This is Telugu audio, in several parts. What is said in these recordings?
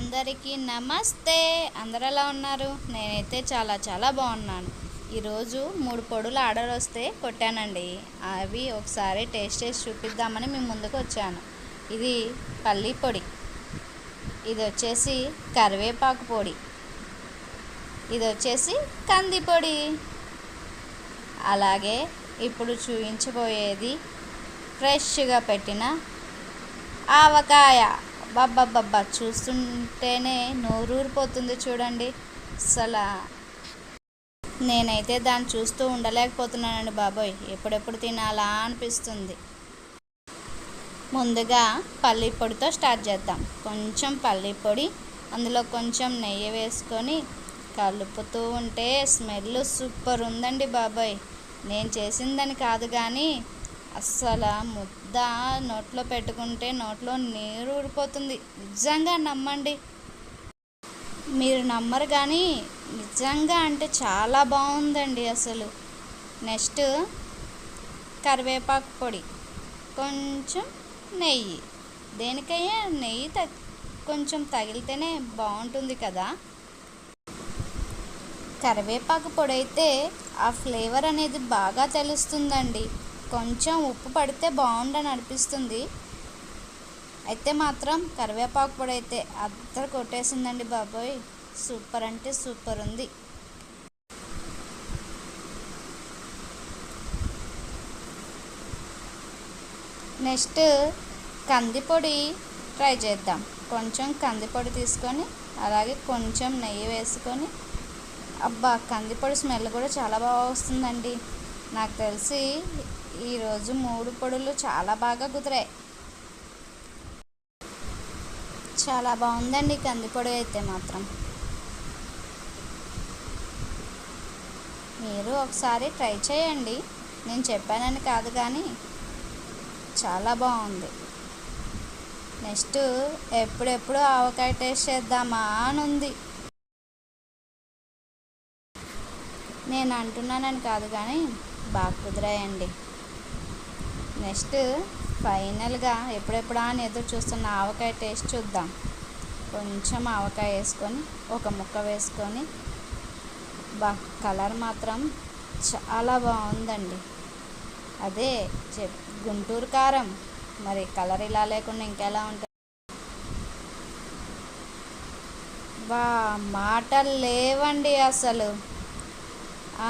అందరికీ నమస్తే. అందరూ ఎలా ఉన్నారు? నేనైతే చాలా బాగున్నాను. ఈరోజు 3 పొడులు ఆర్డర్ వస్తే కొట్టానండి. అవి ఒకసారి టేస్ట్ చేసి చూపిద్దామని మీ ముందుకు వచ్చాను. ఇది పల్లి పొడి, ఇది వచ్చేసి కరివేపాకు పొడి, ఇది వచ్చేసి కంది పొడి, అలాగే ఇప్పుడు చూపించబోయేది ఫ్రెష్గా పెట్టిన ఆవకాయ. బబ్బబ్బబ్బా, చూస్తుంటేనే నోరూరిపోతుంది చూడండి. అసలు నేనైతే దాన్ని చూస్తూ ఉండలేకపోతున్నానండి బాబోయ్, ఎప్పుడెప్పుడు తినాలా అనిపిస్తుంది. ముందుగా పల్లి పొడితో స్టార్ట్ చేద్దాం. కొంచెం పల్లి పొడి, అందులో కొంచెం నెయ్యి వేసుకొని కలుపుతూ ఉంటే స్మెల్ సూపర్ ఉందండి బాబోయ్. నేను చేసిందని కాదు కానీ అస్సలు ముద్ద నోట్లో పెట్టుకుంటే నోట్లో నీరు ఊరిపోతుంది. నిజంగా నమ్మండి, మీరు నమ్మరు కానీ నిజంగా అంటే చాలా బాగుందండి అసలు. నెక్స్ట్ కరివేపాకు పొడి, కొంచెం నెయ్యి. దేనికయ్యా నెయ్యి కొంచెం తగిలితేనే బాగుంటుంది కదా. కరివేపాకు పొడి అయితే ఆ ఫ్లేవర్ అనేది బాగా తెలుస్తుందండి. కొంచెం ఉప్పు పడితే బాగుండని అనిపిస్తుంది. అయితే మాత్రం కరివేపాకు పొడి అయితే అద్దరు కొట్టేసిందండి బాబోయ్, సూపర్ అంటే సూపర్ ఉంది. నెక్స్ట్ కందిపొడి ట్రై చేద్దాం. కొంచెం కందిపొడి తీసుకొని అలాగే కొంచెం నెయ్యి వేసుకొని, అబ్బా కందిపొడి స్మెల్ కూడా చాలా బాగా వస్తుందండి. నాకు తెలిసి ఈరోజు 3 పొడులు చాలా బాగా కుదిరాయి. చాలా బాగుందండి కందిపొడి అయితే మాత్రం. మీరు ఒకసారి ట్రై చేయండి, నేను చెప్పానని కాదు కానీ చాలా బాగుంది. నెక్స్ట్ ఎప్పుడెప్పుడు ఆవకాయ టేస్ట్ చేద్దామా అని ఉంది. నేను అంటున్నానని కాదు కానీ బాగా కుదిరాయండి. నెక్స్ట్ ఫైనల్గా ఎప్పుడెప్పుడా అని ఎదురు చూస్తున్న ఆవకాయ టేస్ట్ చూద్దాం. కొంచెం ఆవకాయ వేసుకొని ఒక ముక్క వేసుకొని, కలర్ మాత్రం చాలా బాగుందండి. అదే గుంటూరు కారం, మరి కలర్ ఇలా లేకుండా ఇంకెలా ఉంటుంది. మాటలు లేవండి అసలు.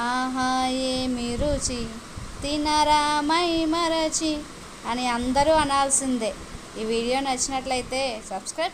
ఆహా ఏమి రుచి, తినరా మై మరచి అని అందరూ అనాల్సిందే. ఈ వీడియో నచ్చినట్లయితే సబ్స్క్రైబ్